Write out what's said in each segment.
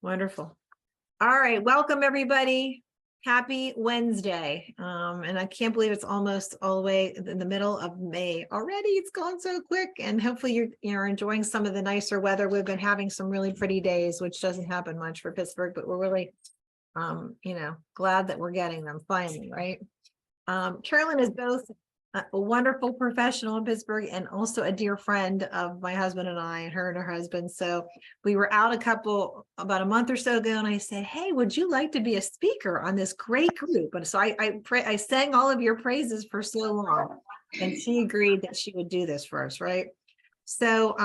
Wonderful. All right. Welcome, everybody. Happy Wednesday. And I can't believe it's almost all the way in the middle of May already. It's gone so quick. And hopefully you're enjoying some of the nicer weather. We've been having some really pretty days, which doesn't happen much for Pittsburgh, but we're really, glad that we're getting them finally, right? Carolyn is both a wonderful professional in Pittsburgh and also a dear friend of my husband and I, and her and her husband. So we were out about a month or so ago, and I said, "Hey, would you like to be a speaker on this great group?" And so I sang all of your praises for so long, and she agreed that she would do this for us, right? So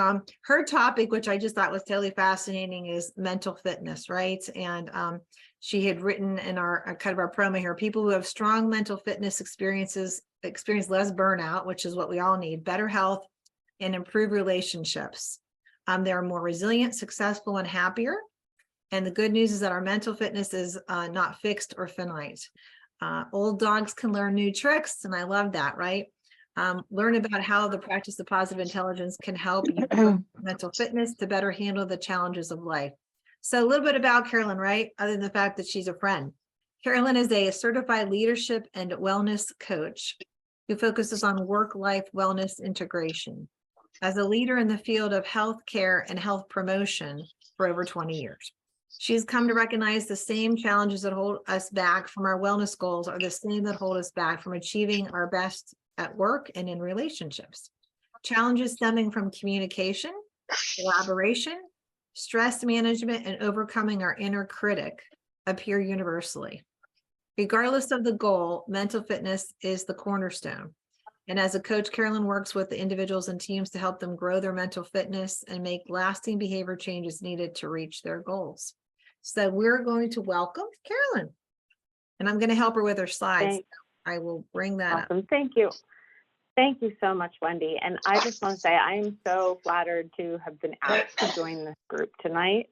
her topic, which I just thought was totally fascinating, is mental fitness, right? And she had written in our kind of our promo here, people who have strong mental fitness experience less burnout, which is what we all need, better health, and improved relationships. They're more resilient, successful, and happier. And the good news is that our mental fitness is not fixed or finite. Old dogs can learn new tricks, and I love that, right? Learn about how the practice of positive intelligence can help you with mental fitness to better handle the challenges of life. So a little bit about Carolyn, right? Other than the fact that she's a friend. Carolyn is a certified leadership and wellness coach who focuses on work-life wellness integration. As a leader in the field of healthcare and health promotion for over 20 years. She's come to recognize the same challenges that hold us back from our wellness goals are the same that hold us back from achieving our best at work and in relationships. Challenges stemming from communication, collaboration, stress management, and overcoming our inner critic appear universally. Regardless of the goal, mental fitness is the cornerstone. And as a coach, Carolyn works with the individuals and teams to help them grow their mental fitness and make lasting behavior changes needed to reach their goals. So we're going to welcome Carolyn, and I'm going to help her with her slides. I will bring that up. Thank you. Thank you so much, Wendy. And I just want to say I am so flattered to have been asked to join this group tonight.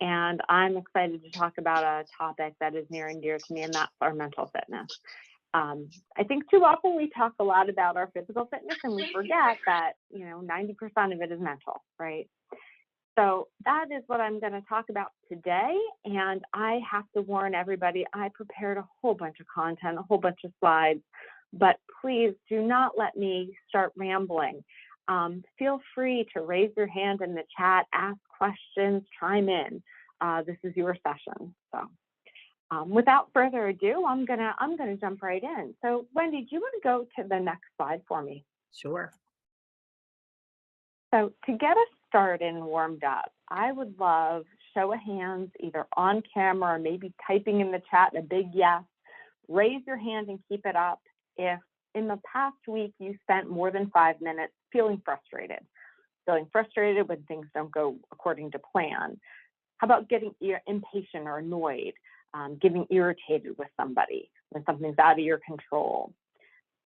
And I'm excited to talk about a topic that is near and dear to me, and that's our mental fitness. I think too often we talk a lot about our physical fitness and we forget that, 90% of it is mental, right? So that is what I'm going to talk about today. And I have to warn everybody, I prepared a whole bunch of content, a whole bunch of slides, but please do not let me start rambling. Feel free to raise your hand in the chat, ask questions, chime in. This is your session. So without further ado, I'm gonna jump right in. So Wendy, do you want to go to the next slide for me? Sure. So to get us started and warmed up, I would love show of hands either on camera or maybe typing in the chat a big yes. Raise your hand and keep it up if in the past week you spent more than 5 minutes feeling frustrated when things don't go according to plan. How about getting impatient or annoyed, getting irritated with somebody when something's out of your control?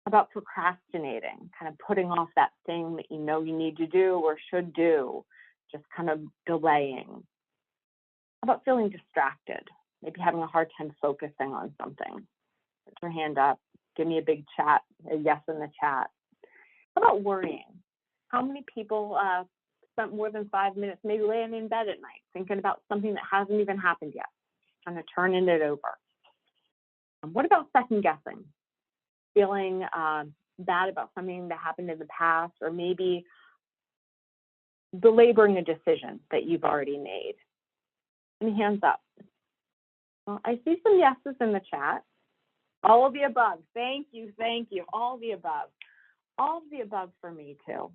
How about procrastinating, kind of putting off that thing that you know you need to do or should do, just kind of delaying? How about feeling distracted, maybe having a hard time focusing on something? Put your hand up, give me a big chat, a yes in the chat. How about worrying? How many people spent more than 5 minutes maybe laying in bed at night thinking about something that hasn't even happened yet, kind of turning it over? What about second guessing? Feeling bad about something that happened in the past, or maybe belaboring a decision that you've already made? Any hands up? Well, I see some yeses in the chat. All of the above. Thank you. All of the above. All of the above for me too.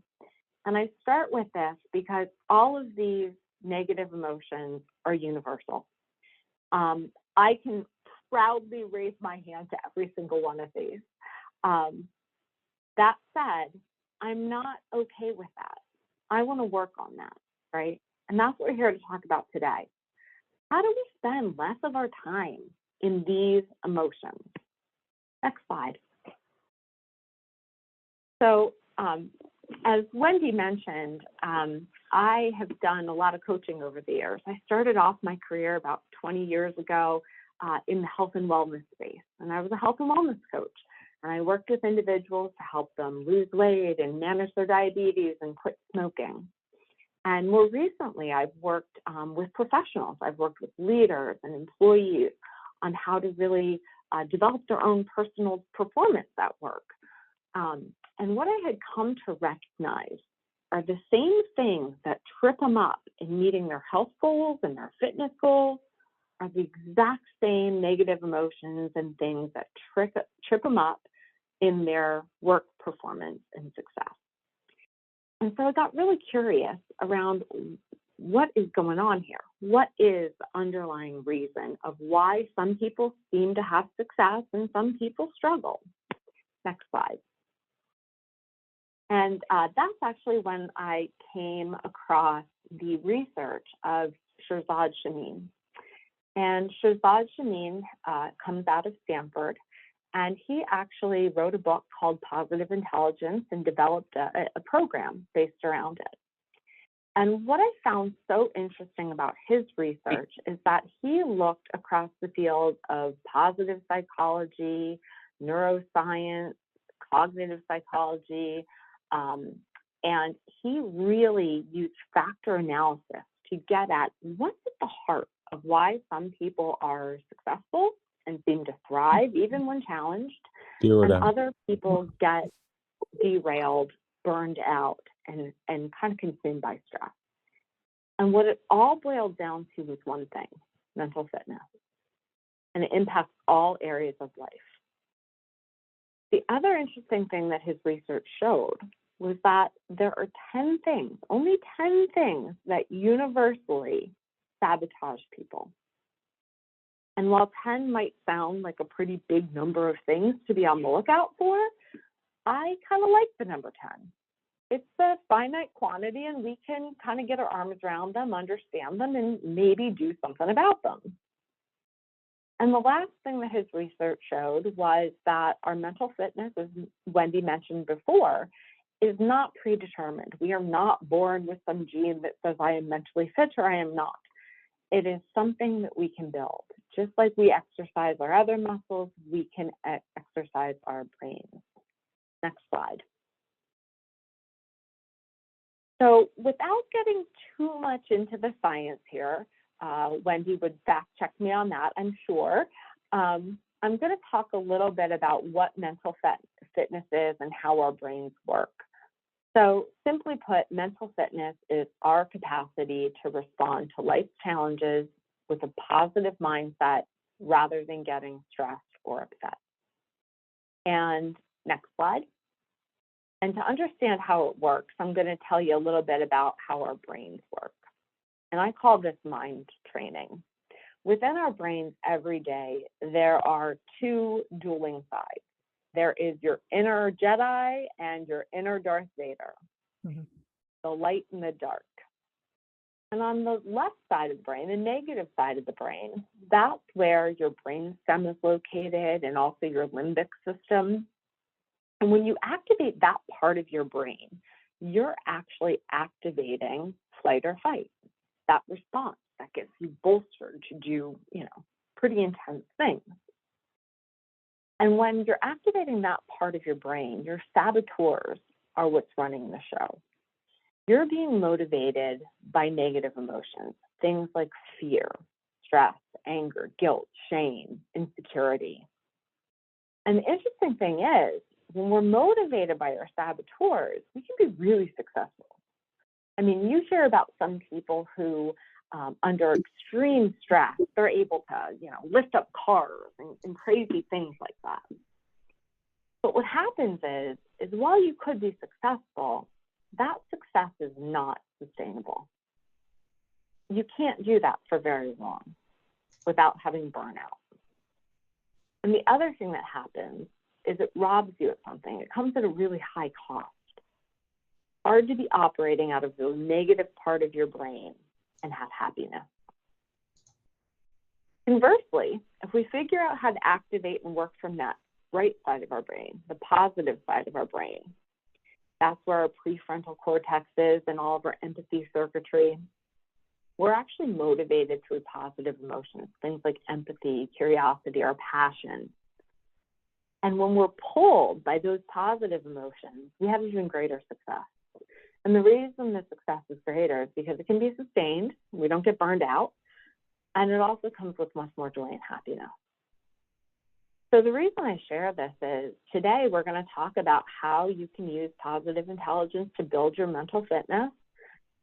And I start with this because all of these negative emotions are universal. I can proudly raise my hand to every single one of these. That said, I'm not okay with that. I want to work on that, right? And that's what we're here to talk about today. How do we spend less of our time in these emotions? Next slide. So as Wendy mentioned, I have done a lot of coaching over the years. I started off my career about 20 years ago in the health and wellness space, and I was a health and wellness coach. And I worked with individuals to help them lose weight and manage their diabetes and quit smoking. And more recently, I've worked with professionals. I've worked with leaders and employees on how to really develop their own personal performance at work. And what I had come to recognize are the same things that trip them up in meeting their health goals and their fitness goals are the exact same negative emotions and things that trip them up in their work performance and success. And so I got really curious around what is going on here. What is the underlying reason of why some people seem to have success and some people struggle? Next slide. And that's actually when I came across the research of Shirzad Chamine. And Shirzad Chamine comes out of Stanford, and he actually wrote a book called Positive Intelligence and developed a program based around it. And what I found so interesting about his research is that he looked across the fields of positive psychology, neuroscience, cognitive psychology, and he really used factor analysis to get at what's at the heart of why some people are successful and seem to thrive even when challenged, and other people get derailed, burned out, and kind of consumed by stress. And what it all boiled down to was one thing: mental fitness. And it impacts all areas of life. The other interesting thing that his research showed was that there are 10 things, only 10 things that universally sabotage people. And while 10 might sound like a pretty big number of things to be on the lookout for, I kind of like the number 10. It's a finite quantity, and we can kind of get our arms around them, understand them, and maybe do something about them. And the last thing that his research showed was that our mental fitness, as Wendy mentioned before, is not predetermined. We are not born with some gene that says I am mentally fit or I am not. It is something that we can build. Just like we exercise our other muscles, we can exercise our brains. Next slide. So without getting too much into the science here, Wendy would fact check me on that, I'm sure. I'm going to talk a little bit about what mental fitness is and how our brains work. So simply put, mental fitness is our capacity to respond to life's challenges with a positive mindset rather than getting stressed or upset. And next slide. And to understand how it works, I'm going to tell you a little bit about how our brains work. And I call this mind training. Within our brains every day, there are two dueling sides. There is your inner Jedi and your inner Darth Vader, the light and the dark. And on the left side of the brain, the negative side of the brain, that's where your brainstem is located and also your limbic system. And when you activate that part of your brain, you're actually activating flight or fight, that response that gets you bolstered to do, pretty intense things. And when you're activating that part of your brain, your saboteurs are what's running the show. You're being motivated by negative emotions, things like fear, stress, anger, guilt, shame, insecurity. And the interesting thing is, when we're motivated by our saboteurs, we can be really successful. I mean, you hear about some people who, under extreme stress, they're able to, lift up cars and crazy things like that. But what happens is while you could be successful, that success is not sustainable. You can't do that for very long without having burnout. And the other thing that happens is it robs you of something. It comes at a really high cost. Hard to be operating out of the negative part of your brain and have happiness. Conversely, if we figure out how to activate and work from that right side of our brain, the positive side of our brain, that's where our prefrontal cortex is and all of our empathy circuitry, we're actually motivated through positive emotions, things like empathy, curiosity, our passion. And when we're pulled by those positive emotions, we have even greater success. And the reason the success is greater is because it can be sustained, we don't get burned out, and it also comes with much more joy and happiness. So the reason I share this is today we're going to talk about how you can use positive intelligence to build your mental fitness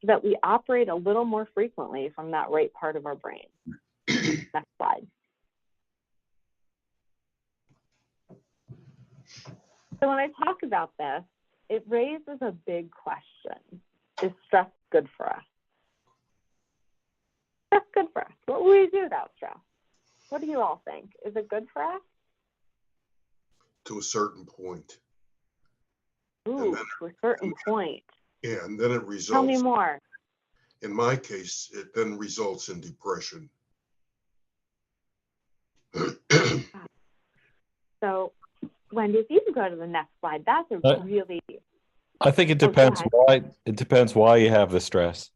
so that we operate a little more frequently from that right part of our brain. Next slide. So when I talk about this, it raises a big question. Is stress good for us? Stress good for us? What will we do without stress? What do you all think? Is it good for us? To a certain point. Ooh, to a certain point. Yeah, and then it results. Tell me more. In my case, it then results in depression. So, Wendy, if you can go to the next slide, that's a really. I think it depends why. It depends why you have the stress.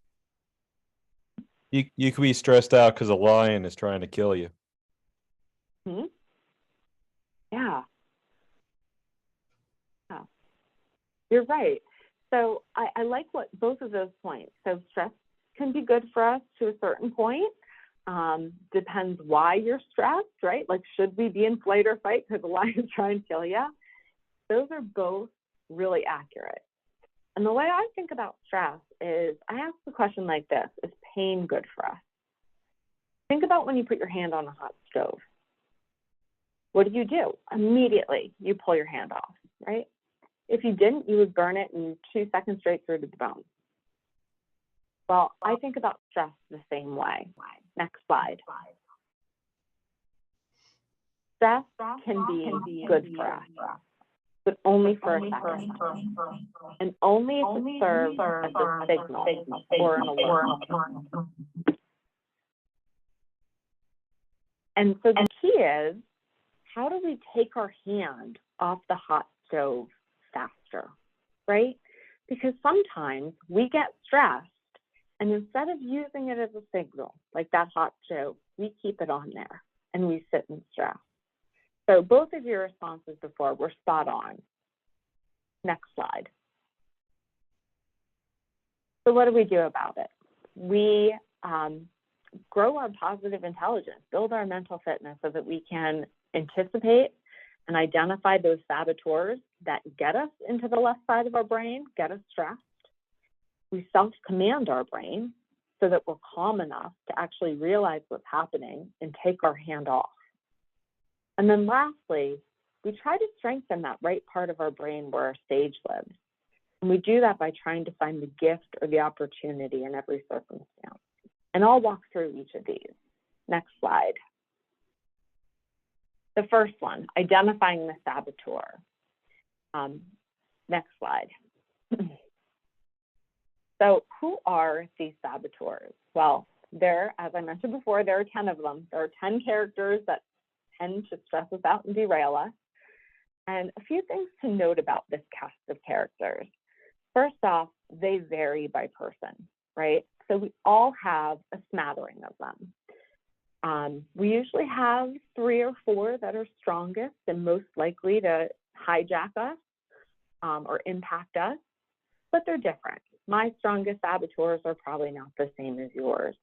You could be stressed out because a lion is trying to kill you. Hmm? Yeah. You're right. So I like what both of those points. So stress can be good for us to a certain point. Depends why you're stressed, right? Like, should we be in flight or fight because the lion is trying to kill you? Those are both really accurate. And the way I think about stress is I ask the question like this: is pain good for us? Think about when you put your hand on a hot stove. What do? Immediately, you pull your hand off, right? If you didn't, you would burn it in 2 seconds straight through to the bone. Well, I think about stress the same way. Next slide. Stress can be good for us, but only for a second, and only if it serves as a signal or an alert. And so the key is, how do we take our hand off the hot stove faster, right? Because sometimes we get stressed, and instead of using it as a signal, like that hot stove, we keep it on there and we sit in stress. So both of your responses before were spot on. Next slide. So what do we do about it? We grow our positive intelligence, build our mental fitness so that we can anticipate and identify those saboteurs that get us into the left side of our brain, get us stressed. We self-command our brain so that we're calm enough to actually realize what's happening and take our hand off. And then lastly, we try to strengthen that right part of our brain where our sage lives. And we do that by trying to find the gift or the opportunity in every circumstance. And I'll walk through each of these. Next slide. The first one, identifying the saboteur. Next slide. So who are these saboteurs? Well, as I mentioned before, there are 10 of them. There are 10 characters that tend to stress us out and derail us. And a few things to note about this cast of characters. First off, they vary by person, right? So we all have a smattering of them. We usually have 3 or 4 that are strongest and most likely to hijack us or impact us, but they're different. My strongest saboteurs are probably not the same as yours.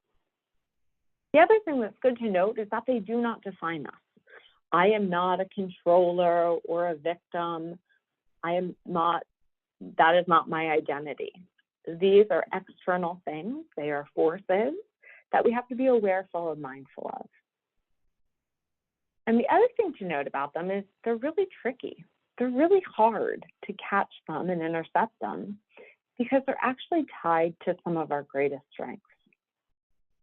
The other thing that's good to note is that they do not define us. I am not a controller or a victim. That is not my identity. These are external things. They are forces that we have to be awareful and mindful of. And the other thing to note about them is they're really tricky. They're really hard to catch them and intercept them because they're actually tied to some of our greatest strengths.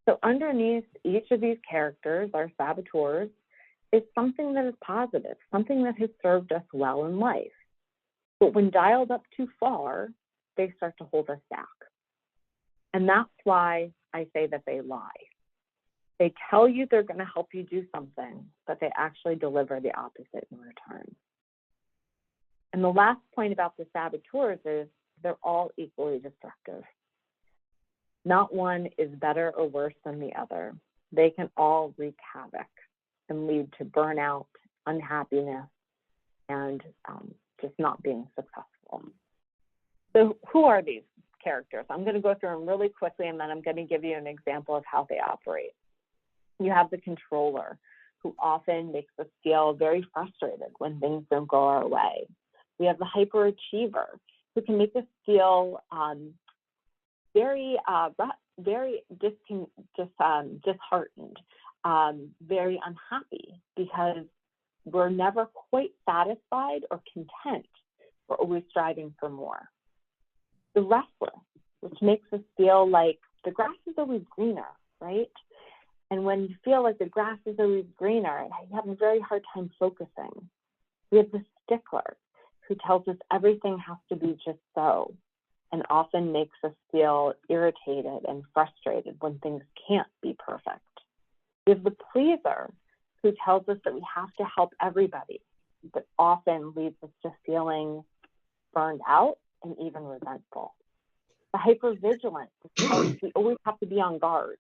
So underneath each of these characters, our saboteurs, is something that is positive, something that has served us well in life. But when dialed up too far, they start to hold us back. And that's why I say that they lie. They tell you they're going to help you do something, but they actually deliver the opposite in return. And the last point about the saboteurs is they're all equally destructive. Not one is better or worse than the other. They can all wreak havoc and lead to burnout, unhappiness, and just not being successful. So who are these characters. I'm going to go through them really quickly, and then I'm going to give you an example of how they operate. You have the controller, who often makes us feel very frustrated when things don't go our way. We have the hyperachiever, who can make us feel very disheartened, very unhappy, because we're never quite satisfied or content. We're always striving for more. The restless, which makes us feel like the grass is always greener, right? And when you feel like the grass is always greener, you have a very hard time focusing. We have the stickler, who tells us everything has to be just so, and often makes us feel irritated and frustrated when things can't be perfect. We have the pleaser, who tells us that we have to help everybody, but often leads us to feeling burned out and even resentful. The hypervigilant, which tells us we always have to be on guard,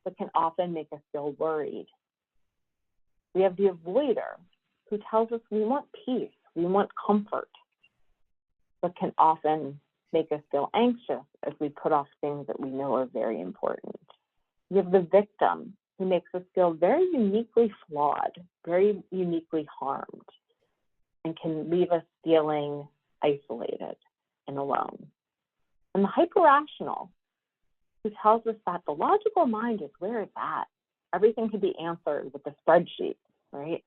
but can often make us feel worried. We have the avoider, who tells us we want peace, we want comfort, but can often make us feel anxious as we put off things that we know are very important. We have the victim, who makes us feel very uniquely flawed, very uniquely harmed, and can leave us feeling isolated and alone. And the hyperrational, who tells us that the logical mind is where it's at. Everything can be answered with a spreadsheet, right?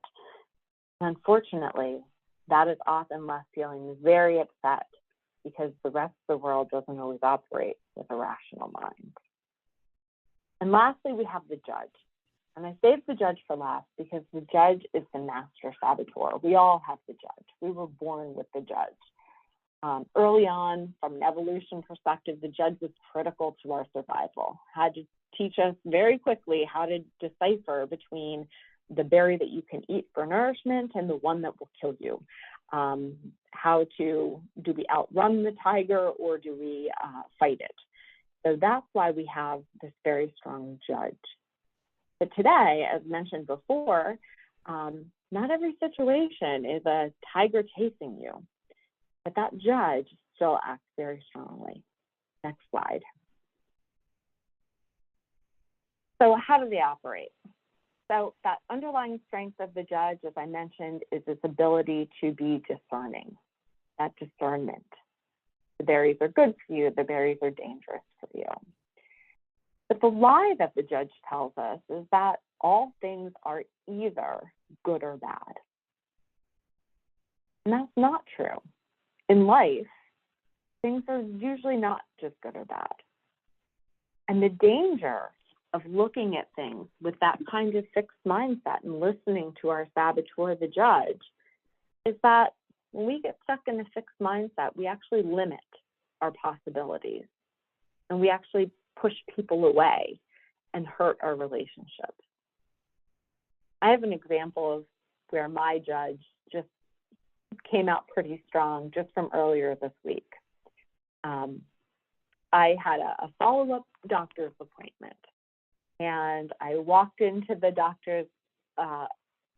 And unfortunately, that is often left feeling very upset because the rest of the world doesn't always operate with a rational mind. And lastly, we have the judge. And I saved the judge for last because the judge is the master saboteur. We all have the judge. We were born with the judge. Early on, from an evolution perspective, the judge was critical to our survival, had to teach us very quickly how to decipher between the berry that you can eat for nourishment and the one that will kill you. Do we outrun the tiger or do we fight it? So that's why we have this very strong judge. But today, as mentioned before, not every situation is a tiger chasing you, but that judge still acts very strongly. Next slide. So how do they operate? So that underlying strength of the judge, as I mentioned, is its ability to be discerning, that discernment. The berries are good for you, the berries are dangerous for you. But the lie that the judge tells us is that all things are either good or bad. And that's not true. In life, things are usually not just good or bad. And the danger of looking at things with that kind of fixed mindset and listening to our saboteur, the judge, is that when we get stuck in a fixed mindset, we actually limit our possibilities. And we actually push people away and hurt our relationships. I have an example of where my judge just came out pretty strong just from earlier this week. I had a follow-up doctor's appointment, and I walked into the doctor's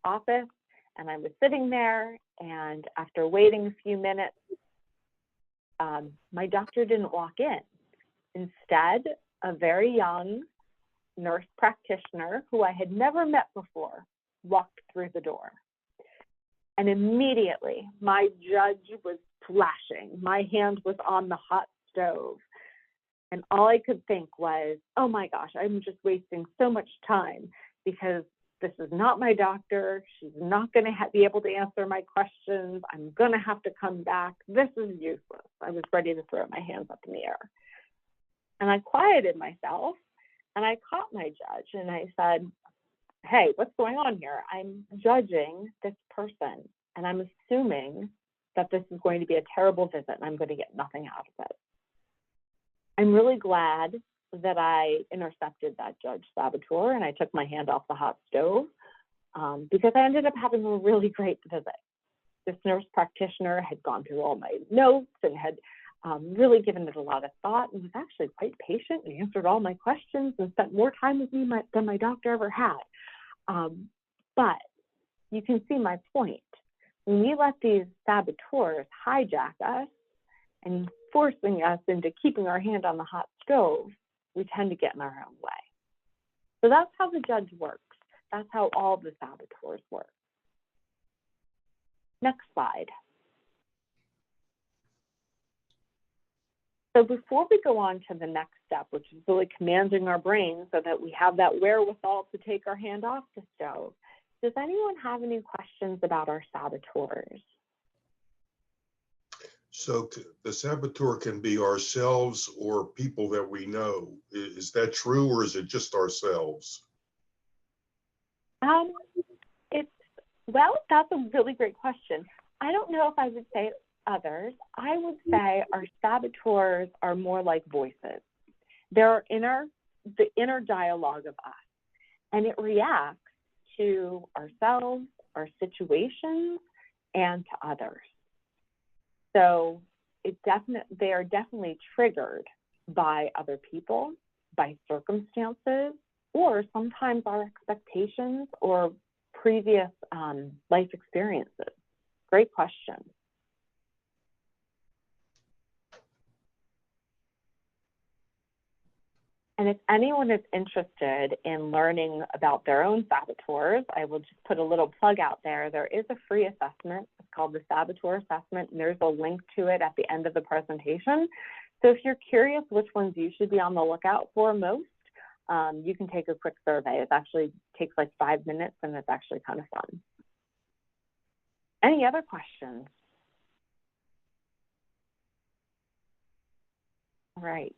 office, and I was sitting there, and after waiting a few minutes, my doctor didn't walk in. Instead, a very young nurse practitioner who I had never met before walked through the door. And immediately, my judge was flashing. My hand was on the hot stove. And all I could think was, oh my gosh, I'm just wasting so much time because this is not my doctor. She's not going to be able to answer my questions. I'm going to have to come back. This is useless. I was ready to throw my hands up in the air. And I quieted myself and I caught my judge and I said, hey, what's going on here? I'm judging this person and I'm assuming that this is going to be a terrible visit and I'm going to get nothing out of it. I'm really glad that I intercepted that judge saboteur and I took my hand off the hot stove because I ended up having a really great visit. This nurse practitioner had gone through all my notes and had really given it a lot of thought and was actually quite patient and answered all my questions and spent more time with me than my doctor ever had. But you can see my point. When we let these saboteurs hijack us and forcing us into keeping our hand on the hot stove, we tend to get in our own way. So that's how the judge works. That's how all the saboteurs work. Next slide. So before we go on to the next step, which is really commanding our brain so that we have that wherewithal to take our hand off the stove, does anyone have any questions about our saboteurs? So the saboteur can be ourselves or people that we know. Is that true, or is it just ourselves? Well, that's a really great question. I don't know if I would say others. I would say our saboteurs are more like voices. They're the inner dialogue of us, and it reacts to ourselves, our situations, and to others. So they are definitely triggered by other people, by circumstances, or sometimes our expectations or previous life experiences. Great question. And if anyone is interested in learning about their own saboteurs, I will just put a little plug out there. There is a free assessment. It's called the Saboteur Assessment, and there's a link to it at the end of the presentation. So if you're curious which ones you should be on the lookout for most, you can take a quick survey. It actually takes like 5 minutes, and it's actually kind of fun. Any other questions? All right.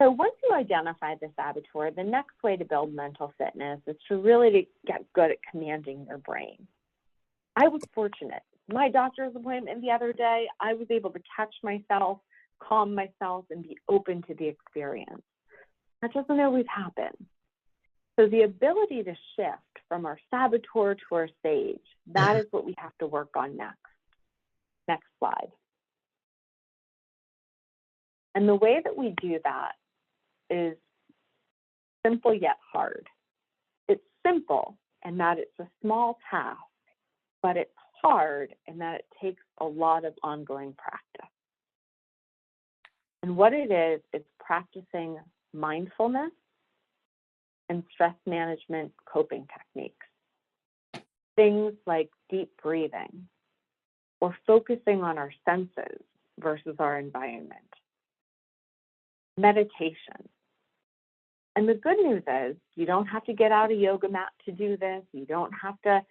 So once you identify the saboteur, the next way to build mental fitness is to really get good at commanding your brain. I was fortunate. My doctor's appointment the other day, I was able to catch myself, calm myself, and be open to the experience. That doesn't always happen. So the ability to shift from our saboteur to our sage, that is what we have to work on next. Next slide. And the way that we do that is simple yet hard. It's simple in that it's a small task, but it's hard in that it takes a lot of ongoing practice. And what it is, it's practicing mindfulness and stress management coping techniques. Things like deep breathing or focusing on our senses versus our environment. Meditation. And the good news is you don't have to get out a yoga mat to do this. You don't have to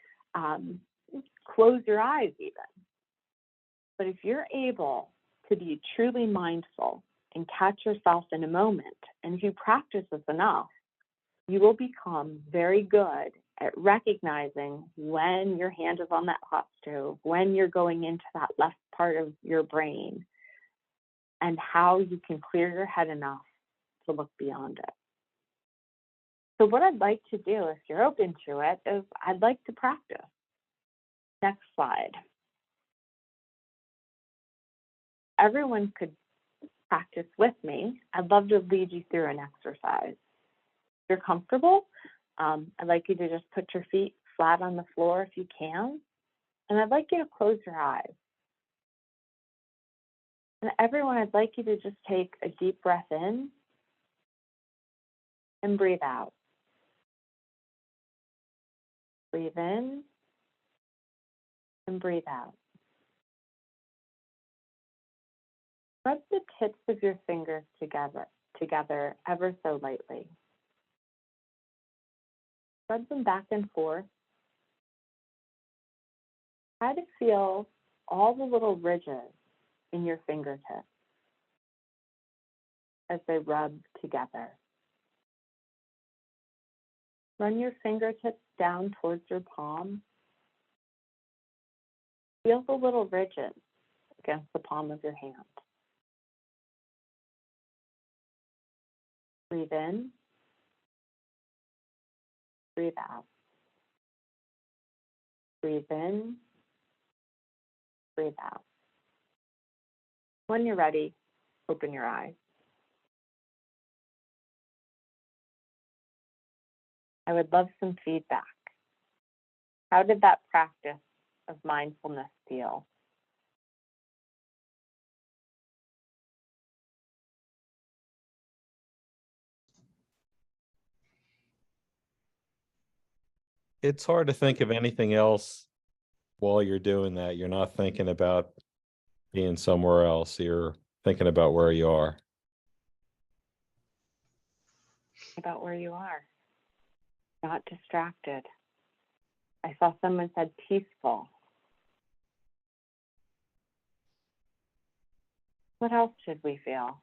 close your eyes even. But if you're able to be truly mindful and catch yourself in a moment, and if you practice this enough, you will become very good at recognizing when your hand is on that hot stove, when you're going into that left part of your brain, and how you can clear your head enough to look beyond it. So what I'd like to do, if you're open to it, is I'd like to practice. Next slide. Everyone could practice with me. I'd love to lead you through an exercise. If you're comfortable, I'd like you to just put your feet flat on the floor if you can. And I'd like you to close your eyes. And everyone, I'd like you to just take a deep breath in and breathe out. Breathe in and breathe out. Rub the tips of your fingers together ever so lightly. Rub them back and forth. Try to feel all the little ridges in your fingertips as they rub together. Run your fingertips down towards your palm. Feel the little ridges against the palm of your hand. Breathe in. Breathe out. Breathe in. Breathe out. When you're ready, open your eyes. I would love some feedback. How did that practice of mindfulness feel? it's hard to think of anything else while you're doing that. You're not thinking about being somewhere else. You're thinking about where you are. About where you are, not distracted. I saw someone said peaceful. What else should we feel?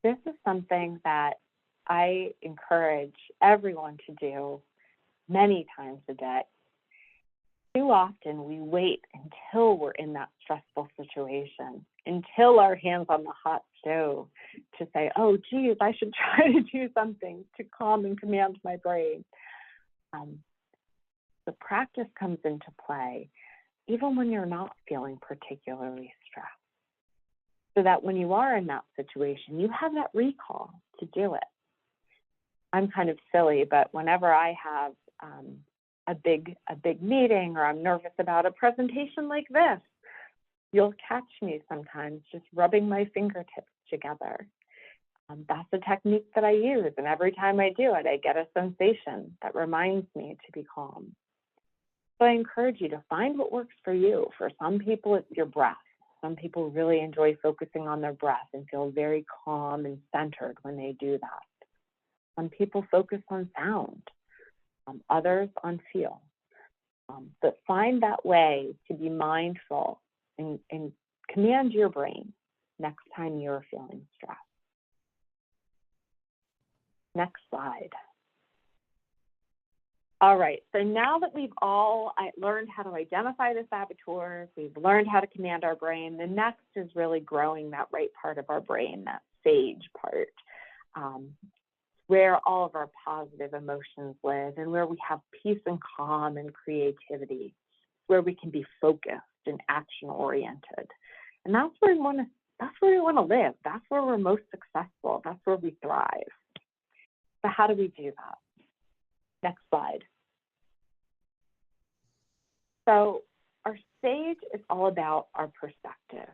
This is something that I encourage everyone to do many times a day. Too often we wait until we're in that stressful situation, until our hands on the hot stove to say, oh, geez, I should try to do something to calm and command my brain. The practice comes into play even when you're not feeling particularly stressed, so that when you are in that situation, you have that recall to do it. I'm kind of silly, but whenever I have a big meeting, or I'm nervous about a presentation like this, you'll catch me sometimes just rubbing my fingertips together. That's a technique that I use, and every time I do it, I get a sensation that reminds me to be calm. So I encourage you to find what works for you. For some people, it's your breath. Some people really enjoy focusing on their breath and feel very calm and centered when they do that. Some people focus on sound, others on feel. But find that way to be mindful and command your brain next time you're feeling stressed. Next slide. All right, so now that we've all learned how to identify the saboteurs, we've learned how to command our brain, the next is really growing that right part of our brain, that sage part, where all of our positive emotions live and where we have peace and calm and creativity, where we can be focused and action-oriented. And that's where we want to live. That's where we're most successful. That's where we thrive. So how do we do that? Next slide. So our sage is all about our perspective.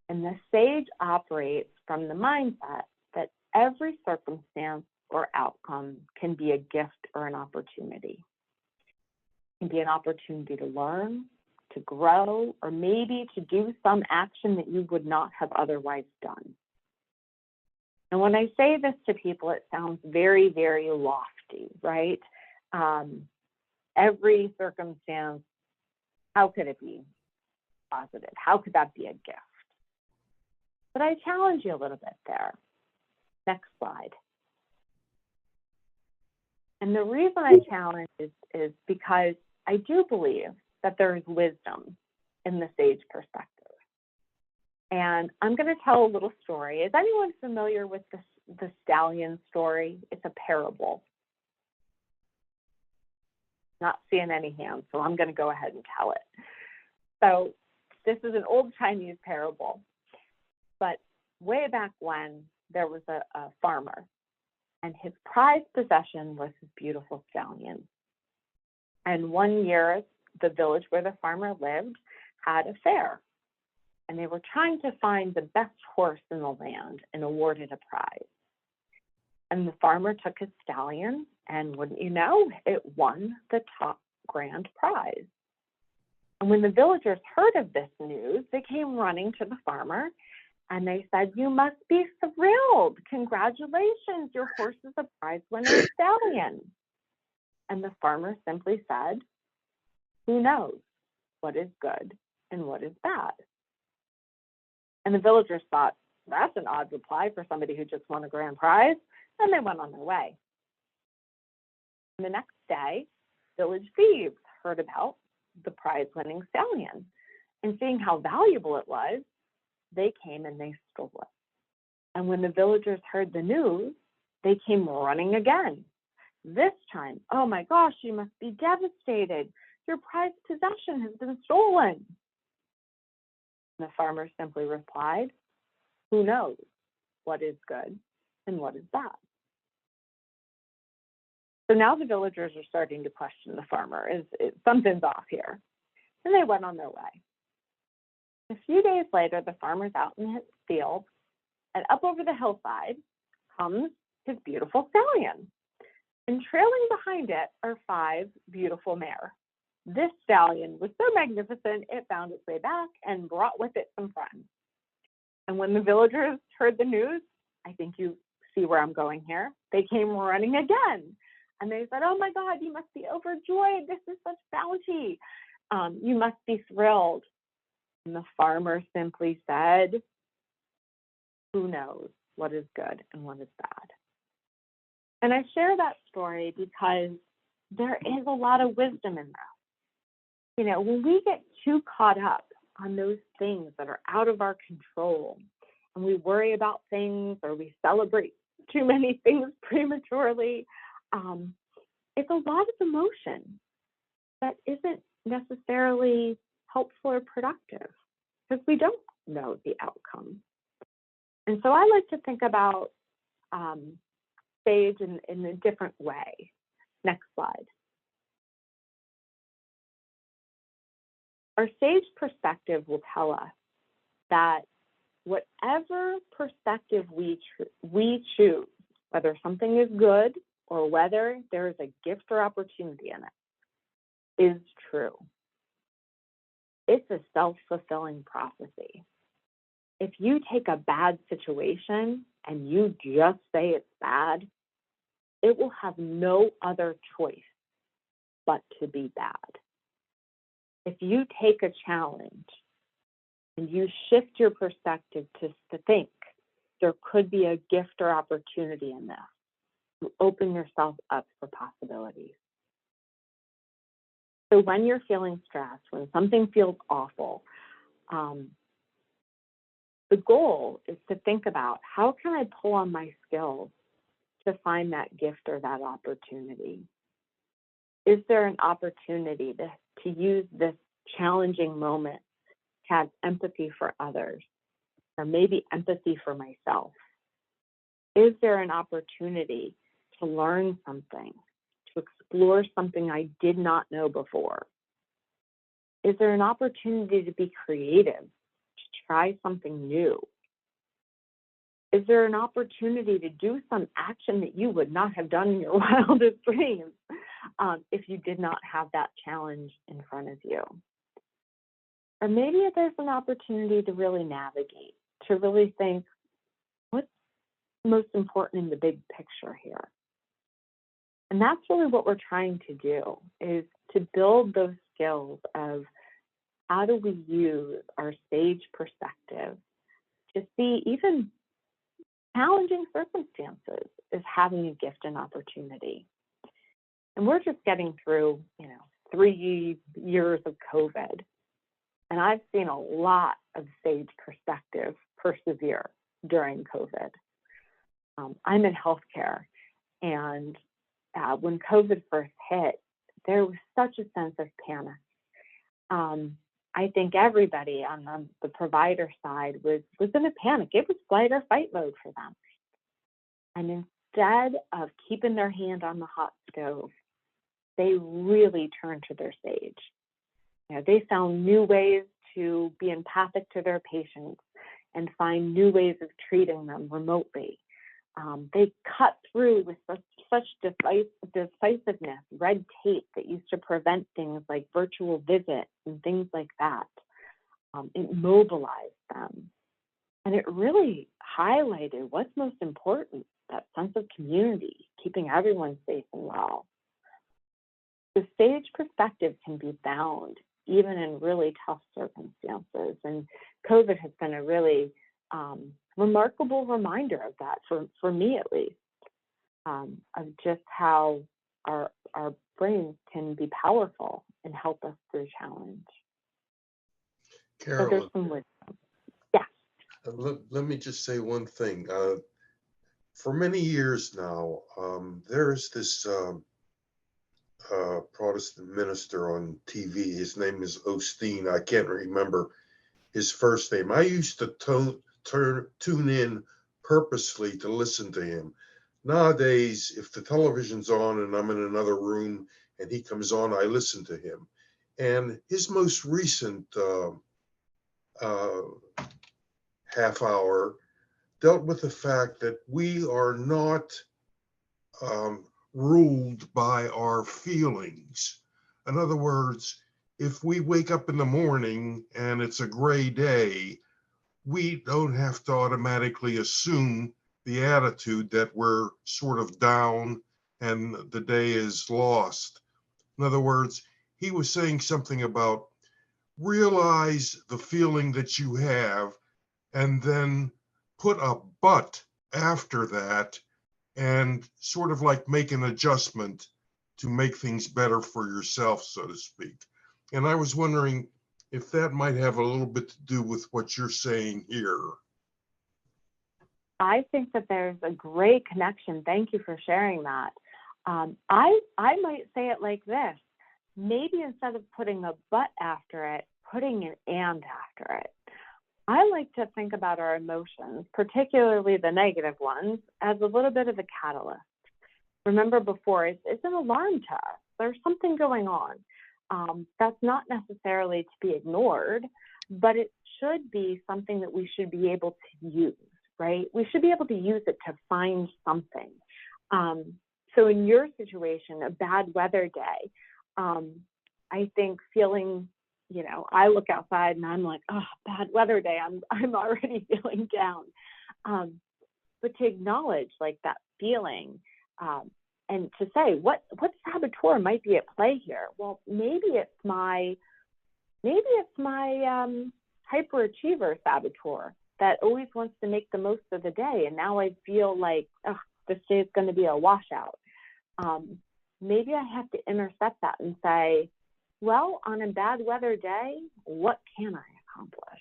And the sage operates from the mindset that every circumstance or outcome can be a gift or an opportunity. It can be an opportunity to learn, to grow, or maybe to do some action that you would not have otherwise done. And when I say this to people, it sounds very, very lofty, right? Every circumstance, how could it be positive? How could that be a gift? But I challenge you a little bit there. Next slide. And the reason I challenge is because I do believe that there is wisdom in the sage perspective. And I'm going to tell a little story. Is anyone familiar with the stallion story? It's a parable. Not seeing any hands, so I'm going to go ahead and tell it. So this is an old Chinese parable, but way back when there was a farmer, and his prized possession was his beautiful stallion. And one year, the village where the farmer lived had a fair, and they were trying to find the best horse in the land and awarded a prize. And the farmer took his stallion, and wouldn't you know, it won the top grand prize. And when the villagers heard of this news, they came running to the farmer, and they said, "You must be thrilled. Congratulations, your horse is a prize-winning stallion." And the farmer simply said, "Who knows what is good and what is bad?" And the villagers thought, that's an odd reply for somebody who just won a grand prize, and they went on their way. And the next day, village thieves heard about the prize-winning stallion, and seeing how valuable it was, they came and they stole it. And when the villagers heard the news, they came running again. This time, "Oh my gosh, you must be devastated. Your prized possession has been stolen." And the farmer simply replied, "Who knows what is good and what is bad?" So now the villagers are starting to question the farmer. Something's off here. And they went on their way. A few days later, the farmer's out in his field, and up over the hillside comes his beautiful stallion. And trailing behind it are 5 beautiful mare. This stallion was so magnificent, it found its way back and brought with it some friends. And when the villagers heard the news, I think you see where I'm going here, they came running again. And they said, "Oh my God, you must be overjoyed. This is such bounty. You must be thrilled." And the farmer simply said, "Who knows what is good and what is bad?" And I share that story because there is a lot of wisdom in that. You know, when we get too caught up on those things that are out of our control, and we worry about things or we celebrate too many things prematurely, it's a lot of emotion that isn't necessarily helpful or productive because we don't know the outcome. And so I like to think about sage in a different way. Next slide. Our sage perspective will tell us that whatever perspective we choose, whether something is good or whether there is a gift or opportunity in it, is true. It's a self-fulfilling prophecy. If you take a bad situation and you just say it's bad, it will have no other choice but to be bad. If you take a challenge and you shift your perspective to think there could be a gift or opportunity in this, you open yourself up for possibilities. So when you're feeling stressed, when something feels awful, the goal is to think about how can I pull on my skills to find that gift or that opportunity? Is there an opportunity to use this challenging moment to have empathy for others, or maybe empathy for myself? Is there an opportunity to learn something, to explore something I did not know before? Is there an opportunity to be creative, to try something new? Is there an opportunity to do some action that you would not have done in your wildest dreams if you did not have that challenge in front of you? Or maybe there's an opportunity to really navigate, to really think, what's most important in the big picture here? And that's really what we're trying to do, is to build those skills of how do we use our sage perspective to see even challenging circumstances as having a gift and opportunity. And we're just getting through, 3 years of COVID. And I've seen a lot of sage perspective persevere during COVID. I'm in healthcare, and when COVID first hit, there was such a sense of panic. I think everybody on the provider side was in a panic. It was flight or fight mode for them. And instead of keeping their hand on the hot stove, they really turned to their sage. They found new ways to be empathic to their patients and find new ways of treating them remotely. They cut through with such decisiveness, red tape that used to prevent things like virtual visits and things like that. It mobilized them. And it really highlighted what's most important, that sense of community, keeping everyone safe and well. The sage perspective can be found even in really tough circumstances. And COVID has been a really remarkable reminder of that, for me at least, of just how our brains can be powerful and help us through challenge. Carolyn, so there's some wisdom. Yes. Let me just say one thing. For many years now, there's this Protestant minister on TV. His name is Osteen. I can't remember his first name. I used to tune in purposely to listen to him. Nowadays, if the television's on and I'm in another room and he comes on, I listen to him. And his most recent uh, half hour dealt with the fact that we are not ruled by our feelings. In other words, if we wake up in the morning and it's a gray day, we don't have to automatically assume the attitude that we're sort of down and the day is lost. In other words, he was saying something about realize the feeling that you have and then put a but after that and sort of like make an adjustment to make things better for yourself, so to speak. And I was wondering if that might have a little bit to do with what you're saying here. I think that there's a great connection. Thank you for sharing that. I might say it like this. Maybe instead of putting a but after it, putting an and after it. I like to think about our emotions, particularly the negative ones, as a little bit of a catalyst. Remember before, it's an alarm to us. There's something going on. That's not necessarily to be ignored, but it should be something that we should be able to use, right? We should be able to use it to find something. So in your situation, a bad weather day, I think feeling, I look outside and I'm like, oh, bad weather day. I'm already feeling down. But to acknowledge like that feeling, and to say what saboteur might be at play here. Well, maybe it's my hyperachiever saboteur that always wants to make the most of the day, and now I feel like, oh, this day is going to be a washout. Maybe I have to intercept that and say, well, on a bad weather day, what can I accomplish?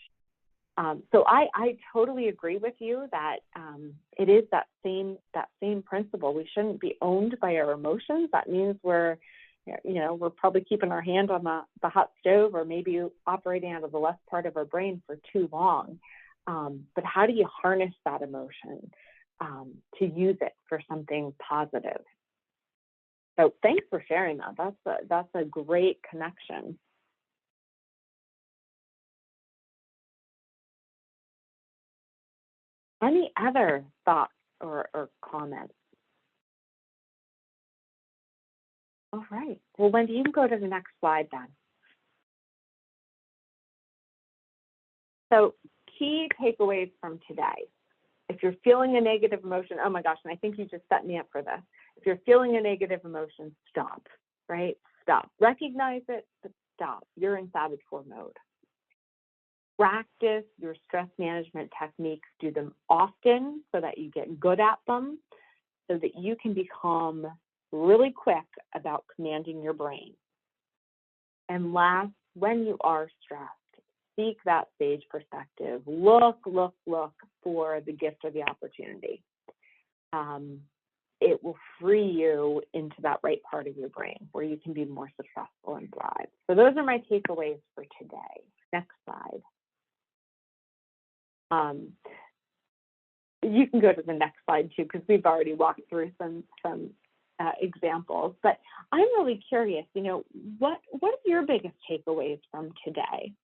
So I totally agree with you that it is that same principle. We shouldn't be owned by our emotions. That means we're probably keeping our hand on the hot stove, or maybe operating out of the left part of our brain for too long. But how do you harness that emotion to use it for something positive? So thanks for sharing that. That's a great connection. Any other thoughts or comments? All right. Well, Wendy, you can go to the next slide then. So key takeaways from today. If you're feeling a negative emotion, oh my gosh, and I think you just set me up for this. If you're feeling a negative emotion, stop, right? Stop. Recognize it, but stop. You're in saboteur mode. Practice your stress management techniques. Do them often so that you get good at them, so that you can become really quick about commanding your brain. And last, when you are stressed, seek that sage perspective. Look for the gift or the opportunity. It will free you into that right part of your brain where you can be more successful and thrive. So those are my takeaways for today. Next slide. You can go to the next slide too, because we've already walked through some examples. But I'm really curious, what are your biggest takeaways from today?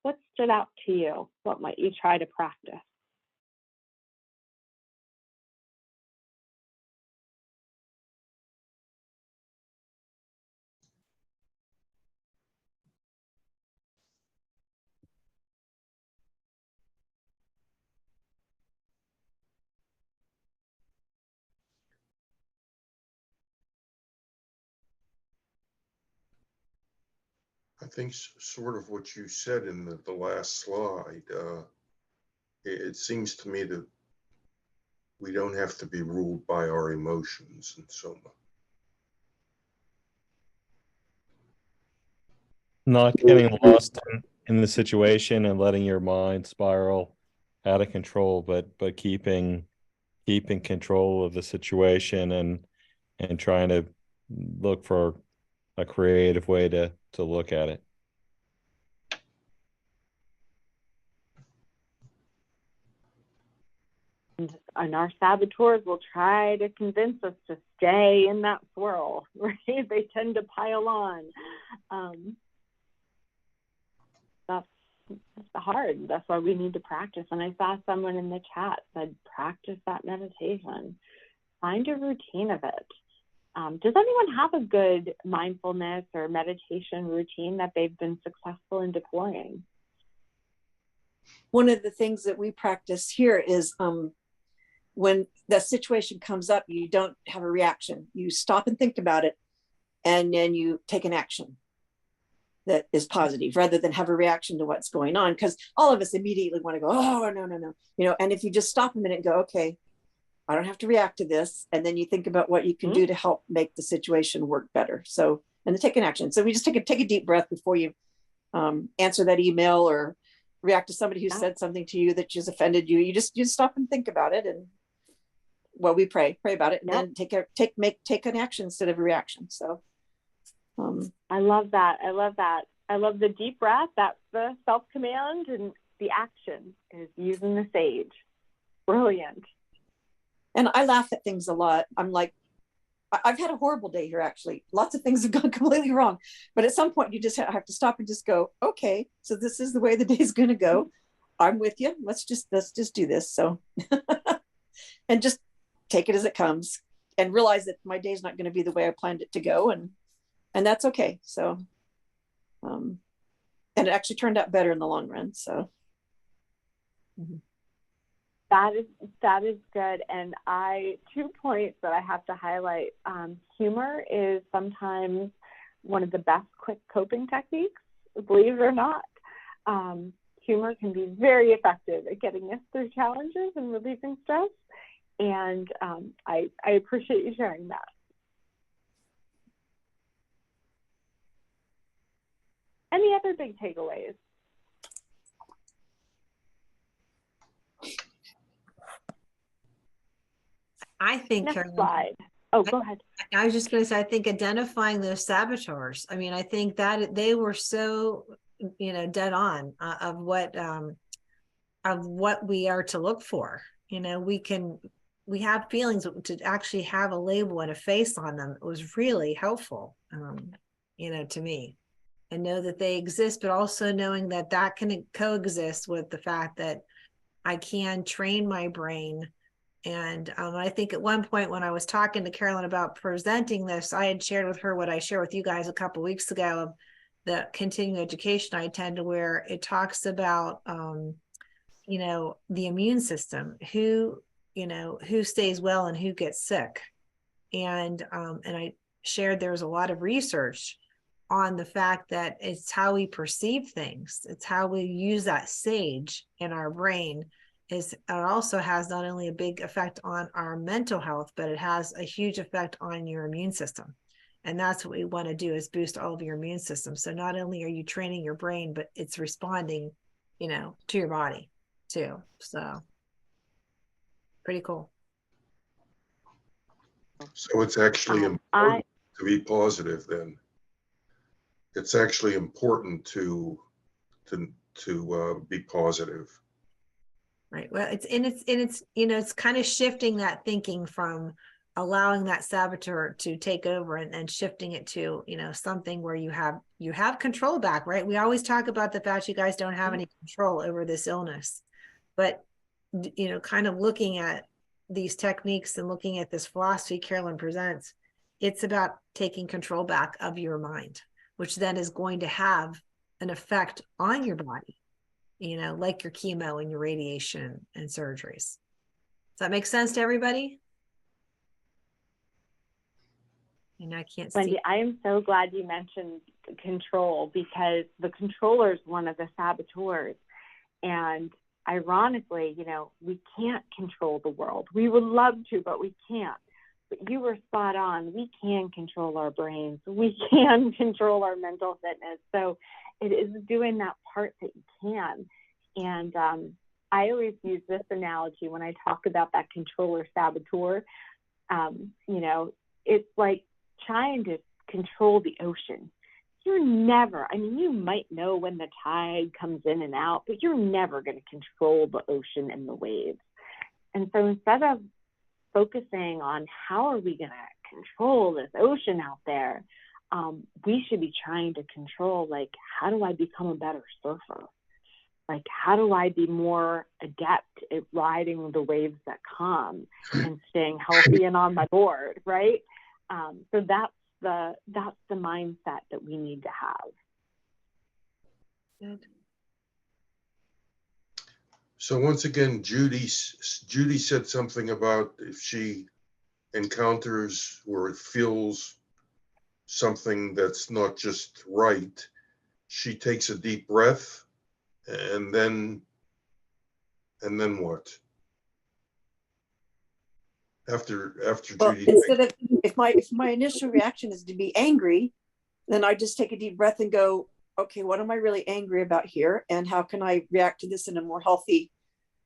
What stood out to you? What might you try to practice? I think sort of what you said in the last slide, it seems to me that we don't have to be ruled by our emotions and so on. Not getting lost in the situation and letting your mind spiral out of control, but keeping control of the situation and trying to look for a creative way to look at it. And our saboteurs will try to convince us to stay in that swirl, right? They tend to pile on. hard. That's why we need to practice. And I saw someone in the chat said, practice that meditation. Find a routine of it. Does anyone have a good mindfulness or meditation routine that they've been successful in deploying? One of the things that we practice here is when the situation comes up, you don't have a reaction. You stop and think about it, and then you take an action that is positive rather than have a reaction to what's going on. Because all of us immediately want to go, oh, no. And if you just stop a minute and go, okay, I don't have to react to this. And then you think about what you can do to help make the situation work better. So, and then take an action. So we just take a deep breath before you answer that email or react to somebody who said something to you that just offended you. You just stop and think about it. And well, we pray about it, and then take an action instead of a reaction. So I love that. I love the deep breath. That's the self-command, and the action is using the sage. Brilliant. And I laugh at things a lot. I'm like, I've had a horrible day here, actually. Lots of things have gone completely wrong. But at some point, you just have to stop and just go, okay, so this is the way the day's going to go. I'm with you. Let's just do this. So, and just take it as it comes and realize that my day's not going to be the way I planned it to go. And that's okay. So, and it actually turned out better in the long run. So. Mm-hmm. That is good. And 2 points that I have to highlight. Humor is sometimes one of the best quick coping techniques, believe it or not. Humor can be very effective at getting us through challenges and relieving stress. And I appreciate you sharing that. Any other big takeaways? I think, Next Carolyn, slide. Oh, go ahead. I was just going to say, I think identifying those saboteurs, I mean, I think that they were so, dead on of what we are to look for. We have feelings to actually have a label and a face on them. It was really helpful, to me, and know that they exist, but also knowing that can coexist with the fact that I can train my brain. And I think at one point when I was talking to Carolyn about presenting this, I had shared with her what I shared with you guys a couple of weeks ago of the continuing education I attend, where it talks about, the immune system, who stays well and who gets sick. And I shared there was a lot of research on the fact that it's how we perceive things. It's how we use that sage in our brain. It also has not only a big effect on our mental health, but it has a huge effect on your immune system. And that's what we want to do, is boost all of your immune system. So not only are you training your brain, but it's responding, to your body too. So pretty cool. So it's actually important to be positive then. It's actually important to be positive. Right. Well, it's kind of shifting that thinking from allowing that saboteur to take over and shifting it to, something where you have control back, right? We always talk about the fact you guys don't have any control over this illness, but, kind of looking at these techniques and looking at this philosophy Carolyn presents, it's about taking control back of your mind, which then is going to have an effect on your body. Like your chemo and your radiation and surgeries. Does that make sense to everybody? I can't Wendy, see. I am so glad you mentioned control, because the controller is one of the saboteurs. And ironically, we can't control the world. We would love to, but we can't. But you were spot on. We can control our brains. We can control our mental fitness. So it is doing that part that you can. And I always use this analogy when I talk about that controller saboteur. It's like trying to control the ocean. You might know when the tide comes in and out, but you're never going to control the ocean and the waves. And so instead of focusing on how are we going to control this ocean out there, we should be trying to control, like, how do I become a better surfer? like, how do I be more adept at riding the waves that come and staying healthy and on my board, right? So that's the mindset that we need to have. Good. So once again, Judy said something about if she encounters or feels something that's not just right, she takes a deep breath, and then what? After Well, Judy, instead of, if my initial reaction is to be angry, then I just take a deep breath and go, okay, what am I really angry about here? And how can I react to this in a more healthy,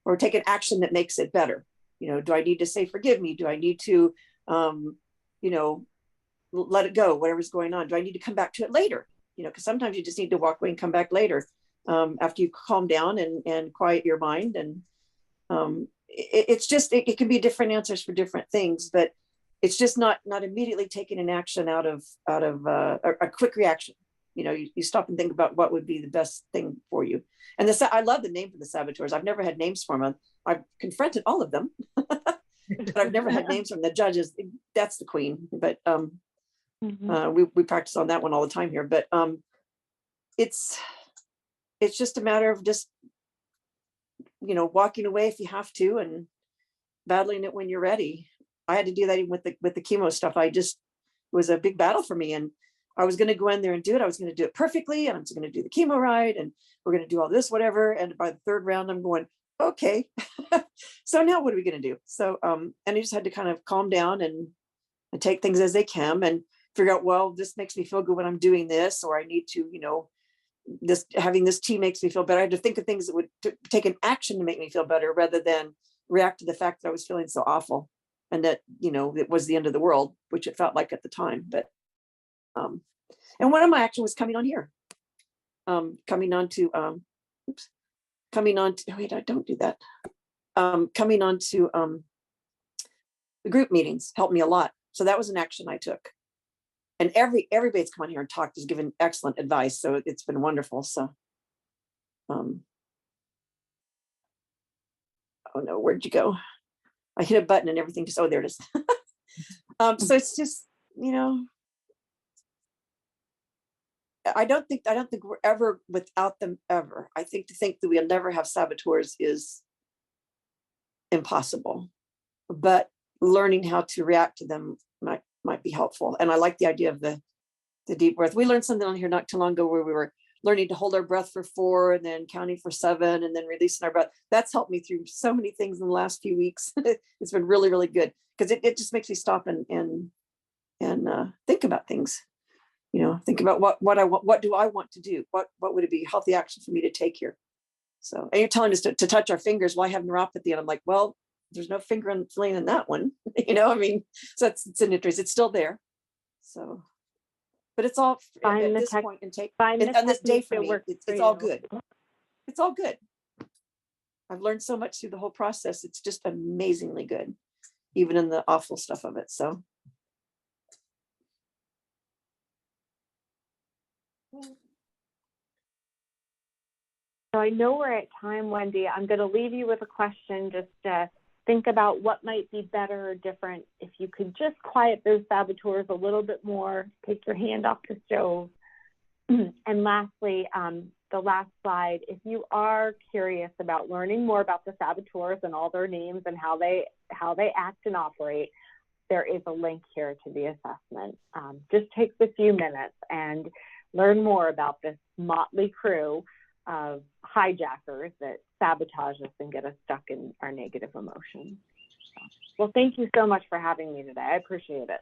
or take an action that makes it better? You know, do I need to say, forgive me? Do I need to, you know, let it go, whatever's going on? Do I need to come back to it later? You know, because sometimes you just need to walk away and come back later, after you calm down and quiet your mind. And it's just, it can be different answers for different things, but it's just not immediately taking an action out of a quick reaction. You know, you stop and think about what would be the best thing for you. And I love the name for the saboteurs. I've never had names for them. I've confronted all of them, but I've never had names from the judges. That's the queen. But we practice on that one all the time here. But it's just a matter of just, you know, walking away if you have to, and battling it when you're ready. I had to do that even with the chemo stuff. It was a big battle for me, and I was going to go in there and do it. I was going to do it perfectly, and I was going to do the chemo right, and we're going to do all this, whatever. And by the third round, I'm going, okay, so now what are we going to do? So, and I just had to kind of calm down and take things as they come, and figure out, well, this makes me feel good when I'm doing this, or I need to, you know, having this tea makes me feel better. I had to think of things that would take an action to make me feel better, rather than react to the fact that I was feeling so awful, and that, you know, it was the end of the world, which it felt like at the time. But and one of my action was coming on here, coming on to wait, I don't do that. Coming on to the group meetings helped me a lot. So that was an action I took. And everybody's come on here and talked, has given excellent advice. So it's been wonderful. So, oh no, where'd you go? I hit a button and everything just, oh, there it is. So it's just, you know, I don't think we're ever without them ever. I think to think that we'll never have saboteurs is impossible, but learning how to react to them might be helpful. And I like the idea of the deep breath. We learned something on here not too long ago where we were learning to hold our breath for 4 and then counting for 7 and then releasing our breath. That's helped me through so many things in the last few weeks. It's been really, really good, because it just makes me stop and think about things. You know, think about what I want. What do I want to do? What would it be a healthy action for me to take here? So, and you're telling us to touch our fingers. Well, I have neuropathy, and I'm like, well, there's no finger feeling in that one. You know, I mean, so it's an interest. It's still there. So, but it's all at this point and on this day for me. It's all good. It's all good. I've learned so much through the whole process. It's just amazingly good, even in the awful stuff of it. So. So I know we're at time, Wendy. I'm going to leave you with a question, just to think about what might be better or different if you could just quiet those saboteurs a little bit more, take your hand off the stove. And lastly, the last slide, if you are curious about learning more about the saboteurs and all their names and how they act and operate, there is a link here to the assessment. Just takes a few minutes and learn more about this motley crew of hijackers that sabotage us and get us stuck in our negative emotions. Well, thank you so much for having me today. I appreciate it.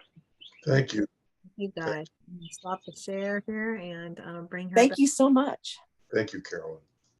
thank you. You guys stop the share here and bring her. Thank you so much. Thank you, Carolyn.